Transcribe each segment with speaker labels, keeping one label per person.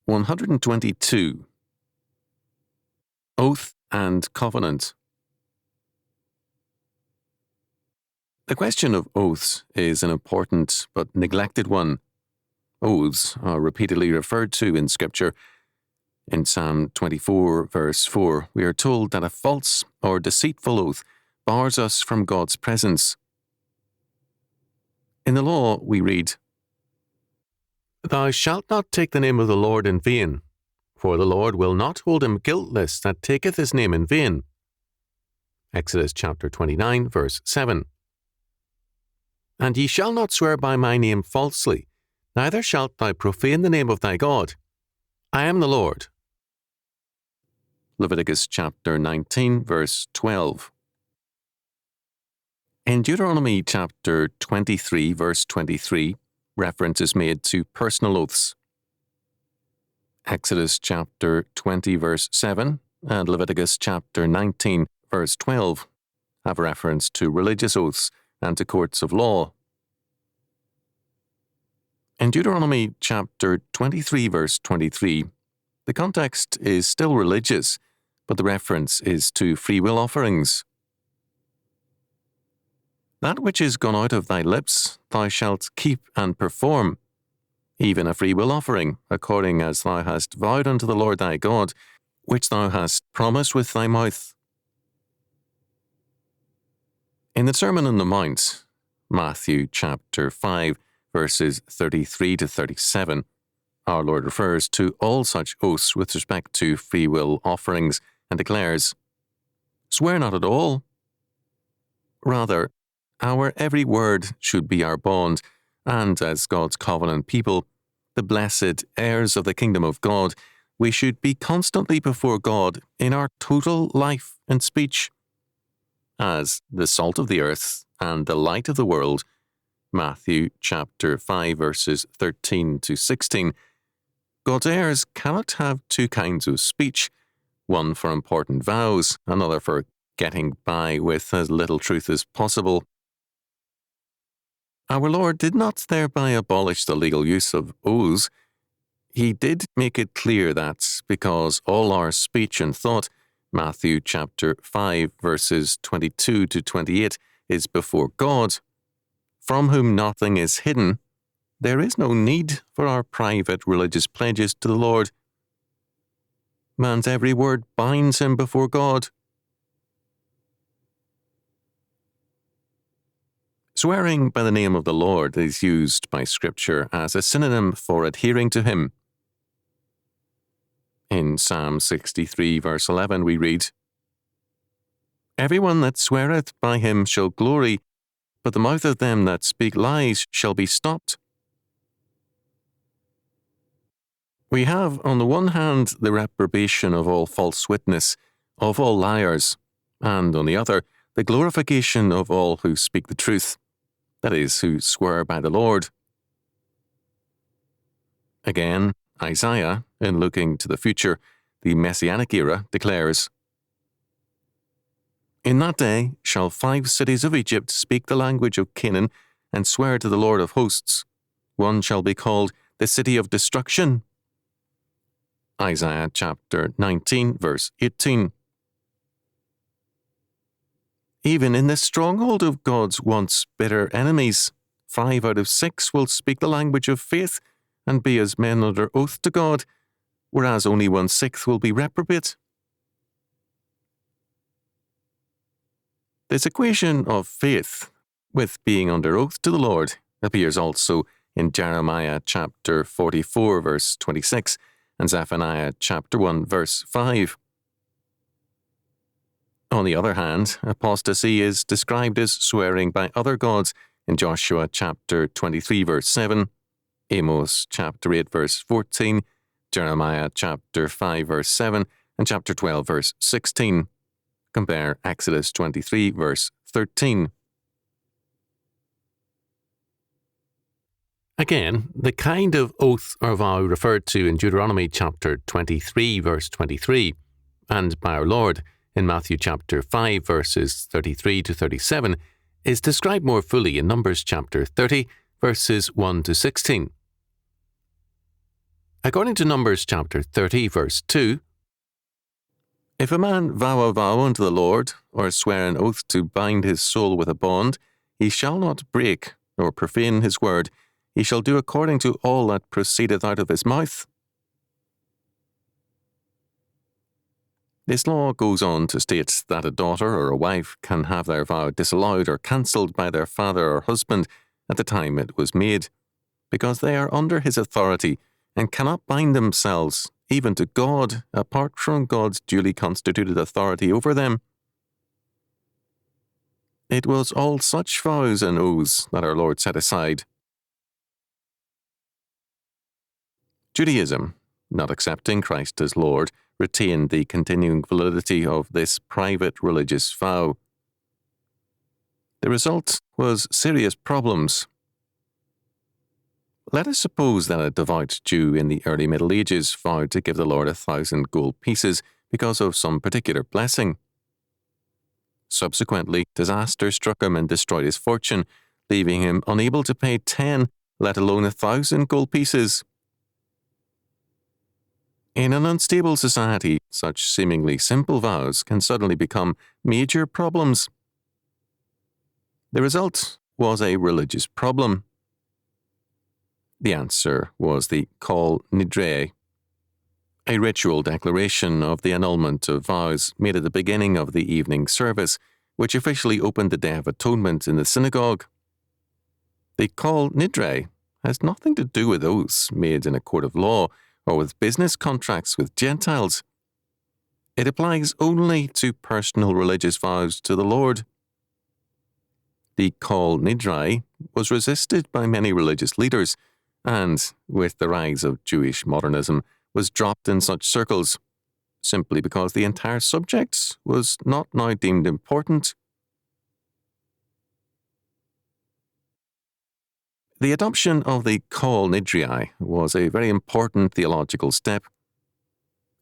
Speaker 1: 122. Oath and Covenant. The question of oaths is an important but neglected one. Oaths are repeatedly referred to in Scripture. In Psalm 24, verse 4, we are told that a false or deceitful oath bars us from God's presence. In the law, we read, "Thou shalt not take the name of the Lord in vain, for the Lord will not hold him guiltless that taketh his name in vain." Exodus chapter 29, verse 7. "And ye shall not swear by my name falsely, neither shalt thou profane the name of thy God. I am the Lord." Leviticus chapter 19, verse 12. In Deuteronomy chapter 23, verse 23, reference is made to personal oaths. Exodus chapter 20, verse 7, and Leviticus chapter 19, verse 12 have reference to religious oaths and to courts of law. In Deuteronomy chapter 23, verse 23, the context is still religious, but the reference is to free will offerings. "That which is gone out of thy lips thou shalt keep and perform, even a free will offering, according as thou hast vowed unto the Lord thy God, which thou hast promised with thy mouth." In the Sermon on the Mount, Matthew chapter 5, verses 33 to 37, our Lord refers to all such oaths with respect to free will offerings and declares, "Swear not at all. Rather, our every word should be our bond, and as God's covenant people, the blessed heirs of the kingdom of God, we should be constantly before God in our total life and speech. As the salt of the earth and the light of the world," Matthew chapter 5, verses 13 to 16, God's heirs cannot have two kinds of speech, one for important vows, another for getting by with as little truth as possible. Our Lord did not thereby abolish the legal use of oaths. He did make it clear that because all our speech and thought, Matthew chapter 5, verses 22 to 28, is before God, from whom nothing is hidden, there is no need for our private religious pledges to the Lord. Man's every word binds him before God. Swearing by the name of the Lord is used by Scripture as a synonym for adhering to him. In Psalm 63, verse 11, we read, "Everyone that sweareth by him shall glory, but the mouth of them that speak lies shall be stopped." We have, on the one hand, the reprobation of all false witness, of all liars, and on the other, the glorification of all who speak the truth, that is, who swear by the Lord. Again, Isaiah, in looking to the future, the Messianic era, declares, "In that day shall 5 cities of Egypt speak the language of Canaan, and swear to the Lord of hosts. One shall be called the city of destruction." Isaiah chapter 19, verse 18. Even in this stronghold of God's once bitter enemies, 5 out of 6 will speak the language of faith and be as men under oath to God, whereas only 1/6 will be reprobate. This equation of faith with being under oath to the Lord appears also in Jeremiah chapter 44, verse 26, and Zephaniah chapter 1, verse 5. On the other hand, apostasy is described as swearing by other gods in Joshua chapter 23, verse 7, Amos chapter 8, verse 14, Jeremiah chapter 5, verse 7, and chapter 12, verse 16. Compare Exodus 23, verse 13. Again, the kind of oath or vow referred to in Deuteronomy chapter 23, verse 23, and by our Lord in Matthew chapter 5, verses 33 to 37, is described more fully in Numbers chapter 30, verses 1 to 16. According to Numbers chapter 30, verse 2, if a man vow a vow unto the Lord, or swear an oath to bind his soul with a bond, he shall not break, nor profane his word. He shall do according to all that proceedeth out of his mouth. This law goes on to state that a daughter or a wife can have their vow disallowed or cancelled by their father or husband at the time it was made, because they are under his authority and cannot bind themselves even to God, apart from God's duly constituted authority over them. It was all such vows and oaths that our Lord set aside. Judaism, not accepting Christ as Lord, retained the continuing validity of this private religious vow. The result was serious problems. Let us suppose that a devout Jew in the early Middle Ages vowed to give the Lord 1,000 gold pieces because of some particular blessing. Subsequently, disaster struck him and destroyed his fortune, leaving him unable to pay 10, let alone 1,000 gold pieces. In an unstable society, such seemingly simple vows can suddenly become major problems. The result was a religious problem. The answer was the Kol Nidre, a ritual declaration of the annulment of vows made at the beginning of the evening service, which officially opened the Day of Atonement in the synagogue. The Kol Nidre has nothing to do with oaths made in a court of law or with business contracts with Gentiles. It applies only to personal religious vows to the Lord. The Kol Nidre was resisted by many religious leaders, and, with the rise of Jewish modernism, was dropped in such circles, simply because the entire subject was not now deemed important. The adoption of the Kol Nidre was a very important theological step.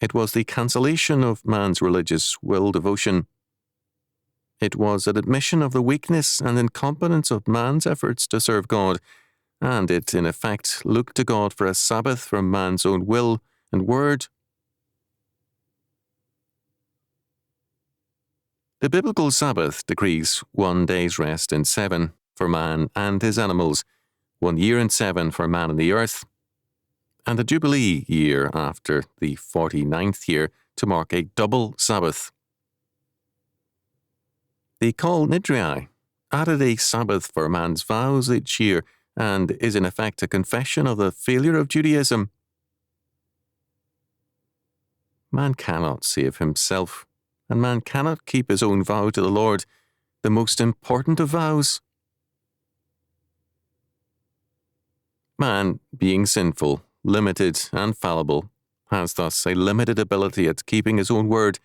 Speaker 1: It was the cancellation of man's religious will devotion. It was an admission of the weakness and incompetence of man's efforts to serve God, and it, in effect, looked to God for a Sabbath from man's own will and word. The biblical Sabbath decrees 1 day's rest in 7 for man and his animals, 1 year in 7 for man and the earth, and a Jubilee year after the 49th year to mark a double Sabbath. The Kol Nidre added a Sabbath for man's vows each year and is in effect a confession of the failure of Judaism. Man cannot save himself, and man cannot keep his own vow to the Lord, the most important of vows. Man, being sinful, limited, and fallible, has thus a limited ability at keeping his own word.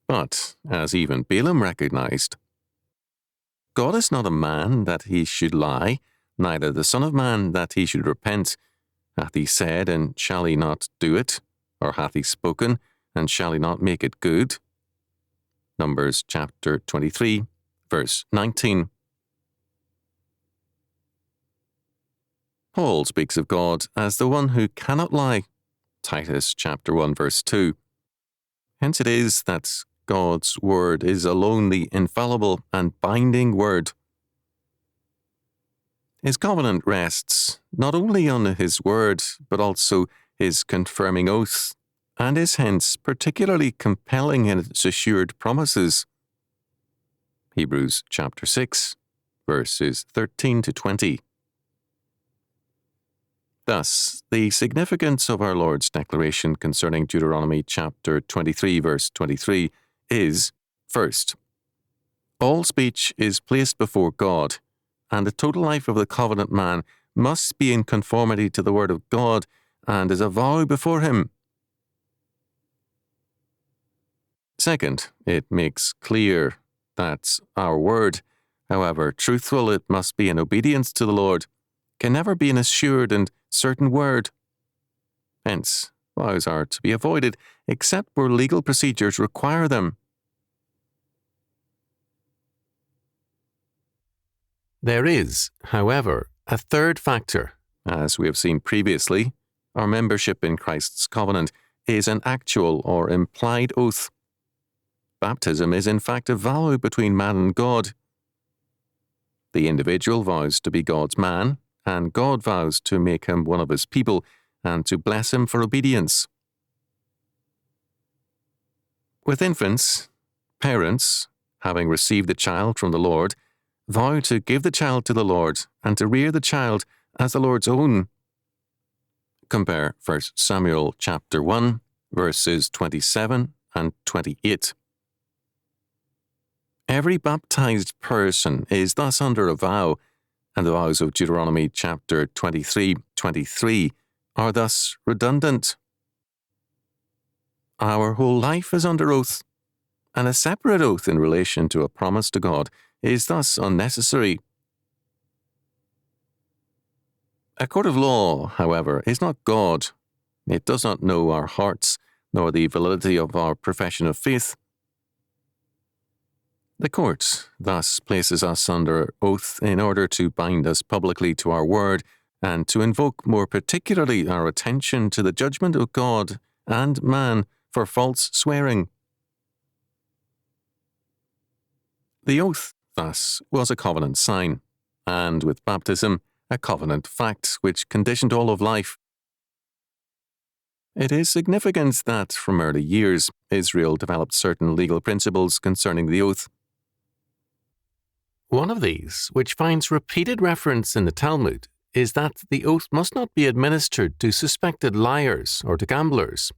Speaker 1: But, as even Balaam recognized, God is not a man that he should lie, neither the Son of Man that he should repent. Hath he said, and shall he not do it? Or hath he spoken, and shall he not make it good? Numbers chapter 23, verse 19. Paul speaks of God as the one who cannot lie. Titus chapter 1, verse 2. Hence it is that God's word is alone the infallible and binding word. His covenant rests not only on his word, but also his confirming oath, and is hence particularly compelling in its assured promises. Hebrews chapter 6, verses 13 to 20. Thus, the significance of our Lord's declaration concerning Deuteronomy chapter 23, verse 23 is, first, all speech is placed before God, and the total life of the covenant man must be in conformity to the word of God and is a vow before him. Second, it makes clear that our word, however truthful it must be in obedience to the Lord, can never be an assured and certain word. Hence, vows are to be avoided except where legal procedures require them. There is, however, a third factor, as we have seen previously, Our membership in Christ's covenant is an actual or implied oath. Baptism is in fact a vow between man and God. The individual vows to be God's man, and God vows to make him one of his people and to bless him for obedience. With infants, parents, having received the child from the Lord, vow to give the child to the Lord and to rear the child as the Lord's own. Compare 1 Samuel chapter 1, verses 27 and 28. Every baptized person is thus under a vow, and the vows of Deuteronomy chapter 23:23 are thus redundant. Our whole life is under oath, and a separate oath in relation to a promise to God is thus unnecessary. A court of law, however, is not God. It does not know our hearts, nor the validity of our profession of faith. The court thus places us under oath in order to bind us publicly to our word and to invoke more particularly our attention to the judgment of God and man for false swearing. The oath, thus, was a covenant sign, and with baptism, a covenant fact which conditioned all of life. It is significant that, from early years, Israel developed certain legal principles concerning the oath. One of these, which finds repeated reference in the Talmud, is that the oath must not be administered to suspected liars or to gamblers,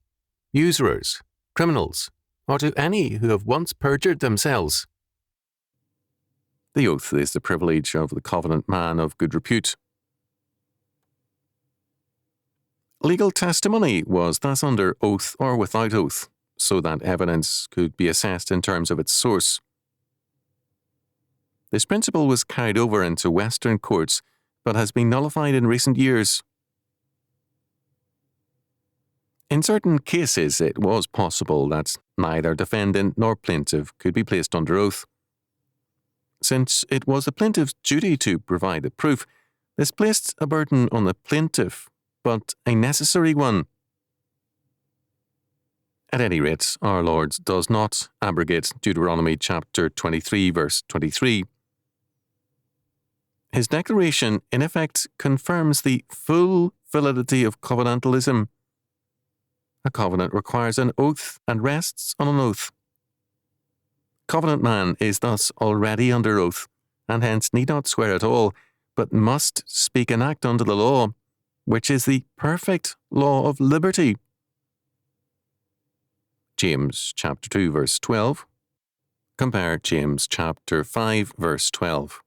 Speaker 1: usurers, criminals, or to any who have once perjured themselves. The oath is the privilege of the covenant man of good repute. Legal testimony was thus under oath or without oath, so that evidence could be assessed in terms of its source. This principle was carried over into Western courts, but has been nullified in recent years. In certain cases, it was possible that neither defendant nor plaintiff could be placed under oath. Since it was the plaintiff's duty to provide the proof, this placed a burden on the plaintiff, but a necessary one. At any rate, our Lord does not abrogate Deuteronomy chapter 23, verse 23. His declaration, in effect, confirms the full validity of covenantalism. A covenant requires an oath and rests on an oath. Covenant man is thus already under oath, and hence need not swear at all, but must speak and act under the law, which is the perfect law of liberty. James chapter 2, verse 12. Compare James chapter 5, verse 12.